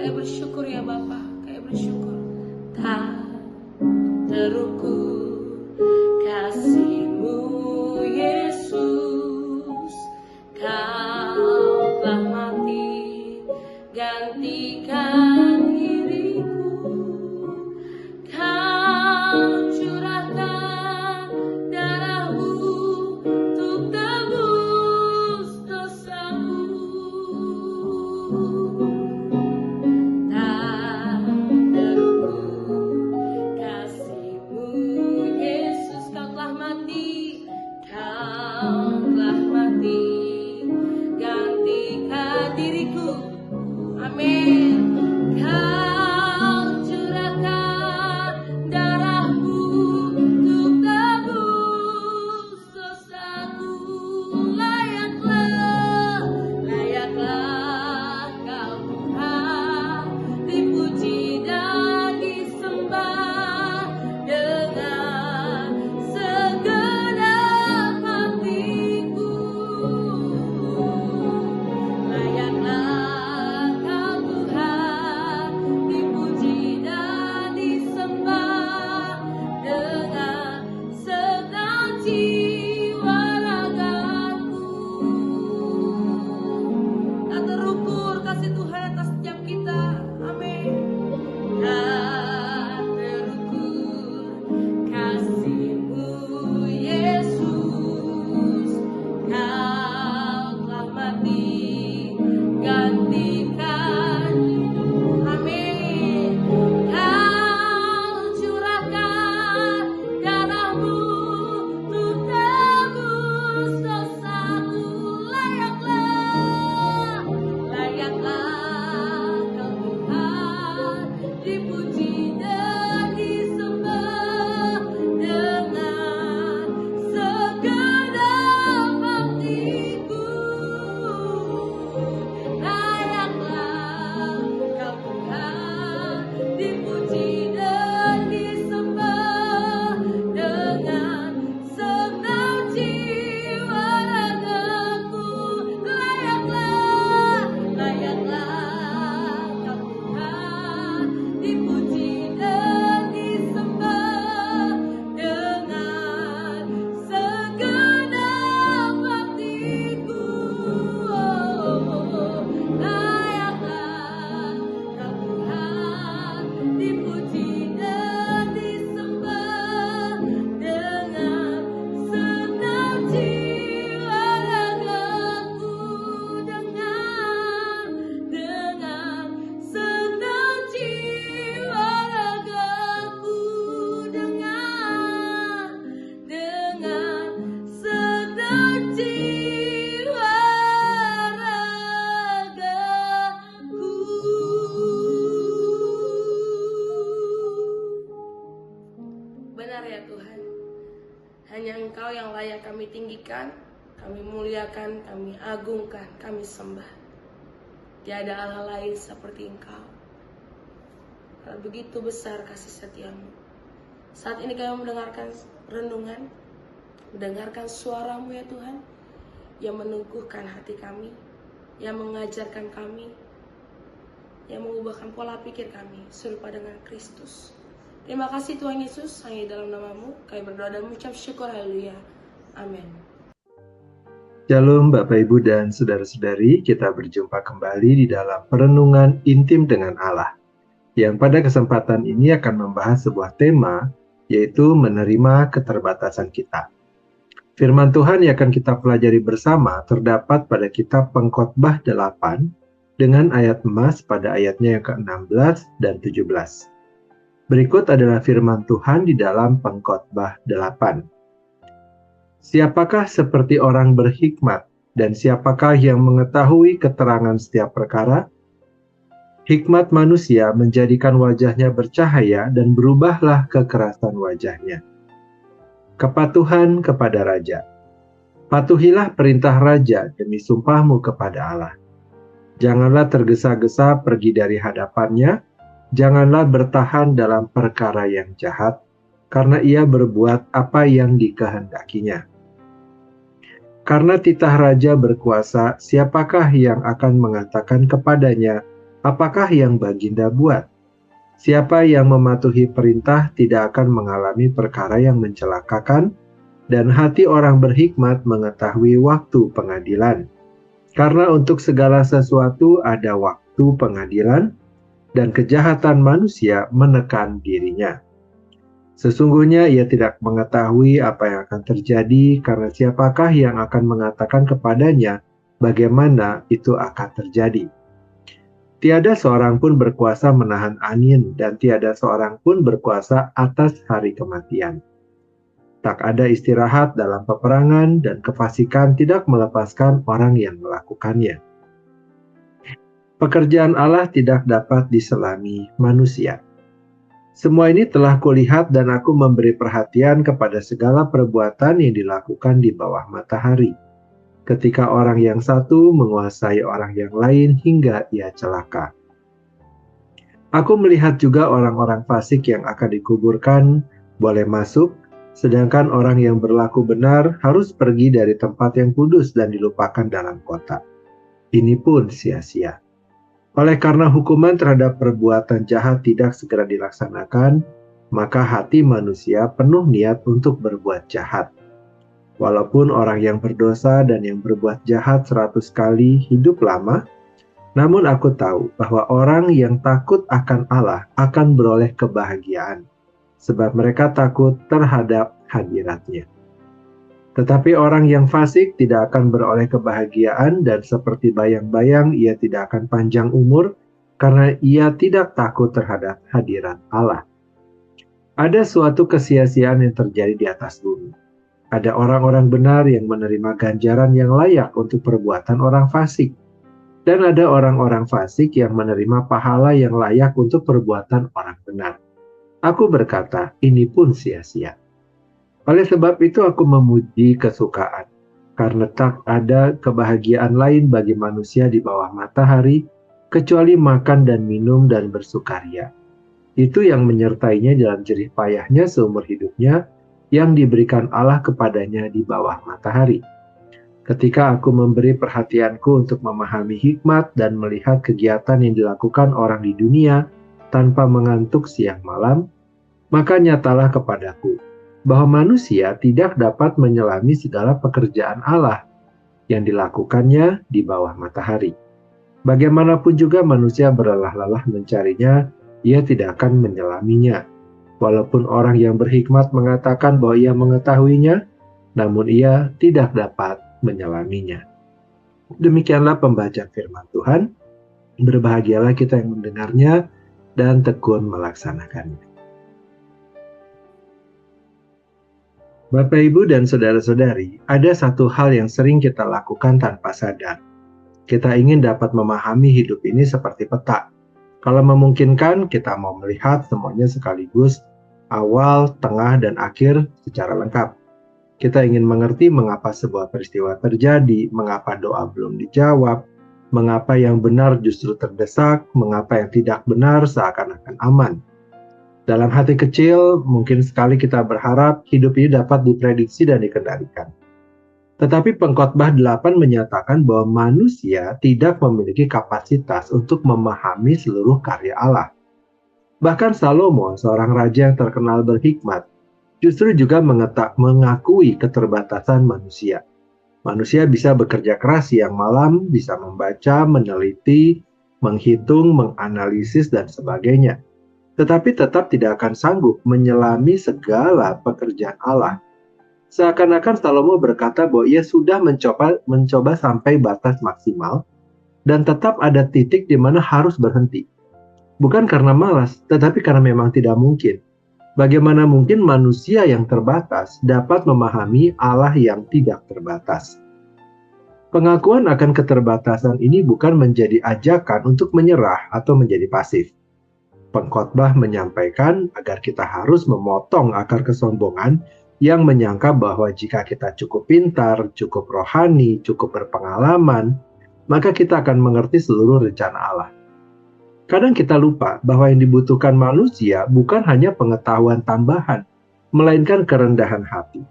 Kami bersyukur ya Bapa, kami bersyukur. Tak terukur kasih-Mu Yesus, Kau telah mati gantikan diriku. Kau curahkan darah-Mu untuk tebus dosaku. Tak terukur kasih-Mu Yesus, Kau telah mati, Kau telah mati gantikan diriku. Amin. Kau curahkan darah-Mu untuk tebus dosaku. Layaklah Kau Tuhan, dipuji dan disembah dengan segenap hatiku. Layaklah Kau Tuhan, dipuji dan disembah dengan segenap jiwa ragaku. Tak terukur kasih Tuhan atas setiap kita. Amin. Tak terukur kasih-Mu Yesus, Kau telah mati gantikan. Amin. Kau curahkan darah-Mu untuk tebus dosaku. Layaklah Kau Tuhan, dipuji dan disembah dengan segenap hatiku. Layaklah Kau Tuhan, dipuji dan disembah dengan segenap jiwa ragaku. Layaklah Kau Tuhan, dipuji dan disembah dengan segenap hatiku. Layaklah Kau Tuhan, dipuji dan disembah dengan segenap jiwa ragaku. Dengan segenap jiwa ragaku. Dengan segenap jiwa ragaku. Benar ya Tuhan, hanya Engkau yang layak kami tinggikan, kami muliakan, kami agungkan, kami sembah. Tiada Allah lain seperti Engkau. Karena begitu besar kasih setia-Mu. Saat ini kami mendengarkan renungan, mendengarkan suara-Mu ya Tuhan, yang meneguhkan hati kami, yang mengajarkan kami, yang mengubahkan pola pikir kami serupa dengan Kristus. Terima kasih Tuhan Yesus, hanya dalam nama-Mu kami berdoa dan mengucap syukur. Haleluya. Amin. Shalom Bapak Ibu dan Saudara-saudari, kita berjumpa kembali di dalam Perenungan Intim dengan Allah, yang pada kesempatan ini akan membahas sebuah tema, yaitu menerima keterbatasan kita. Firman Tuhan yang akan kita pelajari bersama terdapat pada kitab Pengkhotbah 8 dengan ayat emas pada ayatnya yang ke-16 dan 17. Berikut adalah firman Tuhan di dalam Pengkhotbah 8. Siapakah seperti orang berhikmat, dan siapakah yang mengetahui keterangan setiap perkara? Hikmat manusia menjadikan wajahnya bercahaya dan berubahlah kekerasan wajahnya. Kepatuhan kepada raja. Patuhilah perintah raja demi sumpahmu kepada Allah. Janganlah tergesa-gesa pergi dari hadapannya, janganlah bertahan dalam perkara yang jahat, karena ia berbuat apa yang dikehendakinya. Karena titah raja berkuasa, siapakah yang akan mengatakan kepadanya, Apakah yang Baginda buat? Siapa yang mematuhi perintah tidak akan mengalami perkara yang mencelakakan, dan hati orang berhikmat mengetahui waktu pengadilan. Karena untuk segala sesuatu ada waktu pengadilan, dan kejahatan manusia menekan dirinya. Sesungguhnya ia tidak mengetahui apa yang akan terjadi, karena siapakah yang akan mengatakan kepadanya bagaimana itu akan terjadi. Tiada seorang pun berkuasa menahan angin, dan tiada seorang pun berkuasa atas hari kematian. Tak ada istirahat dalam peperangan, dan kefasikan tidak melepaskan orang yang melakukannya. Pekerjaan Allah tidak dapat diselami manusia. Semua ini telah kulihat dan aku memberi perhatian kepada segala perbuatan yang dilakukan di bawah matahari. Ketika orang yang satu menguasai orang yang lain hingga ia celaka. Aku melihat juga orang-orang fasik yang akan dikuburkan boleh masuk, sedangkan orang yang berlaku benar harus pergi dari tempat yang kudus dan dilupakan dalam kota. Ini pun sia-sia. Oleh karena hukuman terhadap perbuatan jahat tidak segera dilaksanakan, maka hati manusia penuh niat untuk berbuat jahat. Walaupun orang yang berdosa dan yang berbuat jahat 100 kali hidup lama, namun aku tahu bahwa orang yang takut akan Allah akan beroleh kebahagiaan, sebab mereka takut terhadap hadirat-Nya. Tetapi orang yang fasik tidak akan beroleh kebahagiaan, dan seperti bayang-bayang ia tidak akan panjang umur, karena ia tidak takut terhadap hadirat Allah. Ada suatu kesia-siaan yang terjadi di atas bumi. Ada orang-orang benar yang menerima ganjaran yang layak untuk perbuatan orang fasik. Dan ada orang-orang fasik yang menerima pahala yang layak untuk perbuatan orang benar. Aku berkata, ini pun sia-sia. Oleh sebab itu aku memuji kesukaan, karena tak ada kebahagiaan lain bagi manusia di bawah matahari, kecuali makan dan minum dan bersukaria. Itu yang menyertainya dalam jerih payahnya seumur hidupnya, yang diberikan Allah kepadanya di bawah matahari. Ketika aku memberi perhatianku untuk memahami hikmat dan melihat kegiatan yang dilakukan orang di dunia tanpa mengantuk siang malam, maka nyatalah kepadaku bahwa manusia tidak dapat menyelami segala pekerjaan Allah yang dilakukannya di bawah matahari. Bagaimanapun juga manusia berlelah-lelah mencarinya, ia tidak akan menyelaminya. Walaupun orang yang berhikmat mengatakan bahwa ia mengetahuinya, namun ia tidak dapat menyelaminya. Demikianlah pembacaan firman Tuhan. Berbahagialah kita yang mendengarnya dan tekun melaksanakannya. Bapak, Ibu, dan saudara-saudari, ada satu hal yang sering kita lakukan tanpa sadar. Kita ingin dapat memahami hidup ini seperti peta. Kalau memungkinkan, kita mau melihat semuanya sekaligus, awal, tengah, dan akhir secara lengkap. Kita ingin mengerti mengapa sebuah peristiwa terjadi, mengapa doa belum dijawab, mengapa yang benar justru terdesak, mengapa yang tidak benar seakan-akan aman. Dalam hati kecil, mungkin sekali kita berharap hidup ini dapat diprediksi dan dikendalikan. Tetapi Pengkhotbah 8 menyatakan bahwa manusia tidak memiliki kapasitas untuk memahami seluruh karya Allah. Bahkan Salomo, seorang raja yang terkenal berhikmat, justru juga mengakui keterbatasan manusia. Manusia bisa bekerja keras siang malam, bisa membaca, meneliti, menghitung, menganalisis, dan sebagainya. Tetapi tetap tidak akan sanggup menyelami segala pekerjaan Allah. Seakan-akan Salomo berkata bahwa ia sudah mencoba sampai batas maksimal, dan tetap ada titik di mana harus berhenti. Bukan karena malas, tetapi karena memang tidak mungkin. Bagaimana mungkin manusia yang terbatas dapat memahami Allah yang tidak terbatas? Pengakuan akan keterbatasan ini bukan menjadi ajakan untuk menyerah atau menjadi pasif. Pengkhotbah menyampaikan agar kita harus memotong akar kesombongan yang menyangka bahwa jika kita cukup pintar, cukup rohani, cukup berpengalaman, maka kita akan mengerti seluruh rencana Allah. Kadang kita lupa bahwa yang dibutuhkan manusia bukan hanya pengetahuan tambahan, melainkan kerendahan hati.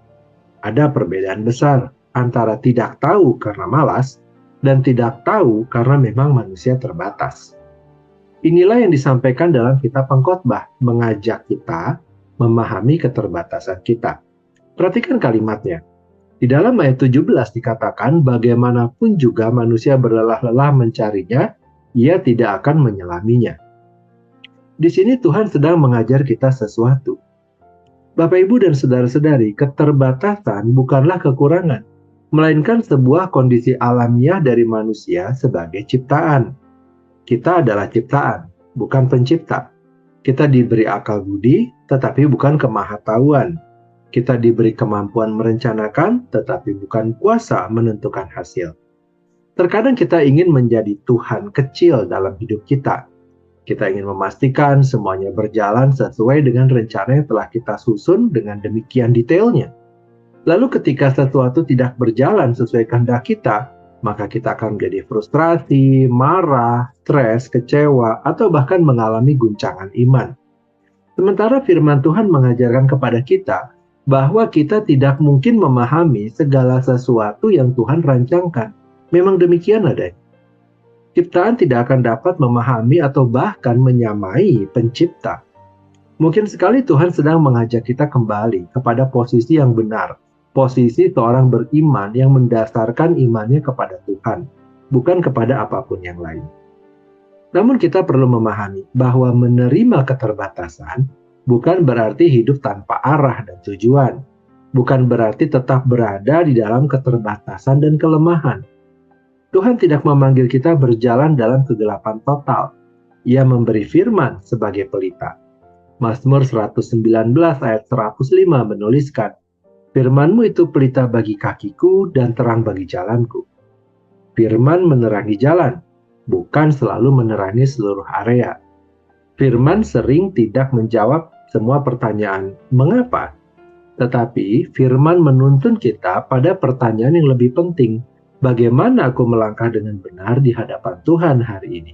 Ada perbedaan besar antara tidak tahu karena malas dan tidak tahu karena memang manusia terbatas. Inilah yang disampaikan dalam kitab Pengkhotbah, mengajak kita memahami keterbatasan kita. Perhatikan kalimatnya. Di dalam ayat 17 dikatakan, bagaimanapun juga manusia berlelah-lelah mencarinya, ia tidak akan menyelaminya. Di sini Tuhan sedang mengajar kita sesuatu. Bapak, Ibu, dan saudara-saudari, keterbatasan bukanlah kekurangan, melainkan sebuah kondisi alamiah dari manusia sebagai ciptaan. Kita adalah ciptaan, bukan pencipta. Kita diberi akal budi, tetapi bukan kemahatauan. Kita diberi kemampuan merencanakan, tetapi bukan kuasa menentukan hasil. Terkadang kita ingin menjadi Tuhan kecil dalam hidup kita. Kita ingin memastikan semuanya berjalan sesuai dengan rencana yang telah kita susun dengan demikian detailnya. Lalu ketika sesuatu tidak berjalan sesuai kehendak kita, maka kita akan menjadi frustrasi, marah, stres, kecewa, atau bahkan mengalami guncangan iman. Sementara firman Tuhan mengajarkan kepada kita bahwa kita tidak mungkin memahami segala sesuatu yang Tuhan rancangkan. Memang demikian adanya. Ciptaan tidak akan dapat memahami atau bahkan menyamai pencipta. Mungkin sekali Tuhan sedang mengajak kita kembali kepada posisi yang benar, posisi seorang beriman yang mendasarkan imannya kepada Tuhan, bukan kepada apapun yang lain. Namun kita perlu memahami bahwa menerima keterbatasan bukan berarti hidup tanpa arah dan tujuan. Bukan berarti tetap berada di dalam keterbatasan dan kelemahan. Tuhan tidak memanggil kita berjalan dalam kegelapan total. Ia memberi firman sebagai pelita. Mazmur 119 ayat 105 menuliskan, "Firman-Mu itu pelita bagi kakiku dan terang bagi jalanku." Firman menerangi jalan, bukan selalu menerangi seluruh area. Firman sering tidak menjawab semua pertanyaan mengapa, tetapi firman menuntun kita pada pertanyaan yang lebih penting, bagaimana aku melangkah dengan benar di hadapan Tuhan hari ini.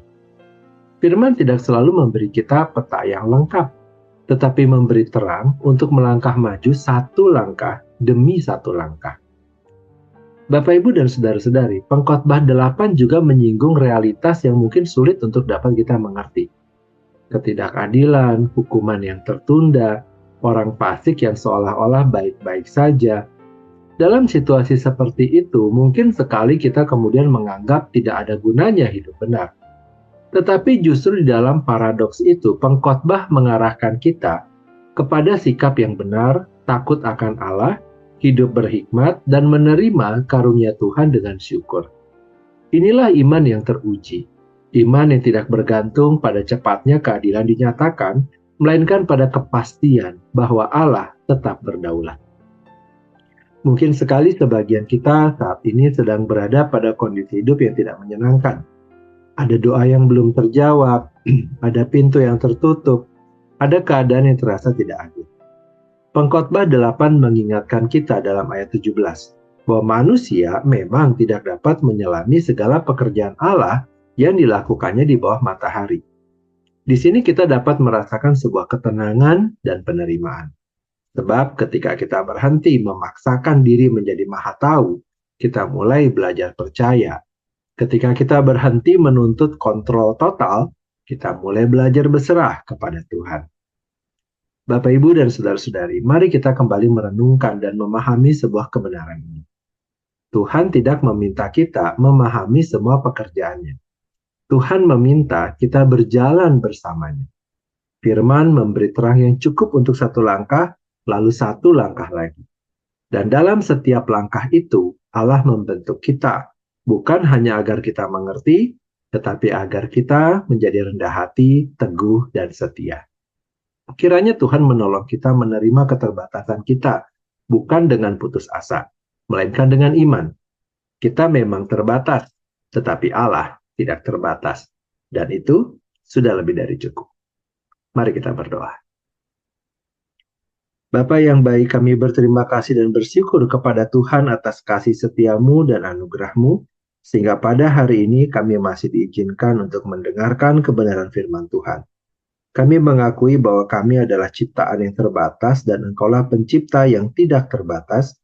Firman tidak selalu memberi kita peta yang lengkap, tetapi memberi terang untuk melangkah maju satu langkah demi satu langkah. Bapak, Ibu, dan saudara-saudari, Pengkhotbah 8 juga menyinggung realitas yang mungkin sulit untuk dapat kita mengerti. Ketidakadilan, hukuman yang tertunda, orang fasik yang seolah-olah baik-baik saja. Dalam situasi seperti itu, mungkin sekali kita kemudian menganggap tidak ada gunanya hidup benar. Tetapi justru di dalam paradoks itu, Pengkhotbah mengarahkan kita kepada sikap yang benar, takut akan Allah, hidup berhikmat, dan menerima karunia Tuhan dengan syukur. Inilah iman yang teruji. Iman yang tidak bergantung pada cepatnya keadilan dinyatakan, melainkan pada kepastian bahwa Allah tetap berdaulat. Mungkin sekali sebagian kita saat ini sedang berada pada kondisi hidup yang tidak menyenangkan. Ada doa yang belum terjawab, ada pintu yang tertutup, ada keadaan yang terasa tidak adil. Pengkhotbah 8 mengingatkan kita dalam ayat 17, bahwa manusia memang tidak dapat menyelami segala pekerjaan Allah yang dilakukannya di bawah matahari. Di sini kita dapat merasakan sebuah ketenangan dan penerimaan. Sebab ketika kita berhenti memaksakan diri menjadi maha tahu, kita mulai belajar percaya. Ketika kita berhenti menuntut kontrol total, kita mulai belajar berserah kepada Tuhan. Bapak, Ibu, dan saudara-saudari, mari kita kembali merenungkan dan memahami sebuah kebenaran ini. Tuhan tidak meminta kita memahami semua pekerjaannya. Tuhan meminta kita berjalan bersamanya. Firman memberi terang yang cukup untuk satu langkah, lalu satu langkah lagi. Dan dalam setiap langkah itu, Allah membentuk kita, bukan hanya agar kita mengerti, tetapi agar kita menjadi rendah hati, teguh, dan setia. Kiranya Tuhan menolong kita menerima keterbatasan kita, bukan dengan putus asa, melainkan dengan iman. Kita memang terbatas, tetapi Allah tidak terbatas. Dan itu sudah lebih dari cukup. Mari kita berdoa. Bapa yang baik, kami berterima kasih dan bersyukur kepada Tuhan atas kasih setiamu dan anugerahmu, sehingga pada hari ini kami masih diizinkan untuk mendengarkan kebenaran firman Tuhan. Kami mengakui bahwa kami adalah ciptaan yang terbatas dan Engkaulah pencipta yang tidak terbatas,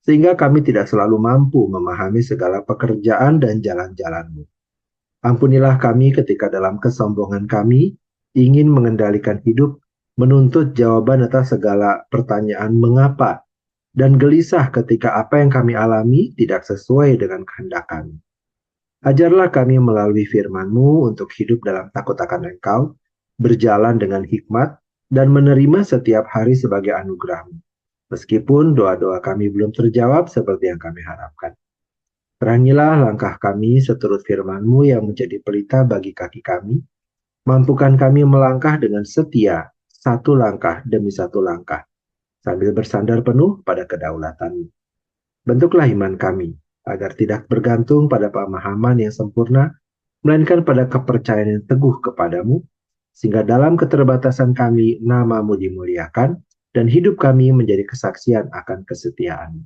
sehingga kami tidak selalu mampu memahami segala pekerjaan dan jalan-jalan-Mu. Ampunilah kami ketika dalam kesombongan kami ingin mengendalikan hidup, menuntut jawaban atas segala pertanyaan mengapa, dan gelisah ketika apa yang kami alami tidak sesuai dengan kehendak kami. Ajarlah kami melalui firman-Mu untuk hidup dalam takut akan Engkau, berjalan dengan hikmat, dan menerima setiap hari sebagai anugerah-Mu. Meskipun doa-doa kami belum terjawab seperti yang kami harapkan. Terangilah langkah kami seturut firman-Mu yang menjadi pelita bagi kaki kami. Mampukan kami melangkah dengan setia, satu langkah demi satu langkah, sambil bersandar penuh pada kedaulatan-Mu. Bentuklah iman kami, agar tidak bergantung pada pemahaman yang sempurna, melainkan pada kepercayaan yang teguh kepadamu, sehingga dalam keterbatasan kami nama-Mu dimuliakan, dan hidup kami menjadi kesaksian akan kesetiaan-Mu.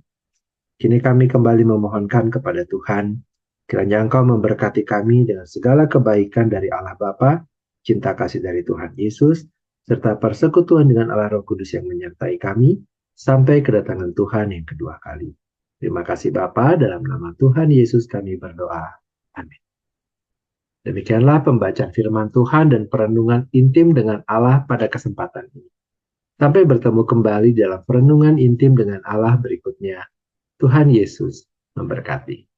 Kini kami kembali memohonkan kepada Tuhan, kiranya Engkau memberkati kami dengan segala kebaikan dari Allah Bapa, cinta kasih dari Tuhan Yesus, serta persekutuan dengan Allah Roh Kudus yang menyertai kami, sampai kedatangan Tuhan yang kedua kali. Terima kasih Bapa, dalam nama Tuhan Yesus kami berdoa. Amin. Demikianlah pembacaan firman Tuhan dan perenungan intim dengan Allah pada kesempatan ini. Sampai bertemu kembali dalam perenungan intim dengan Allah berikutnya. Tuhan Yesus memberkati.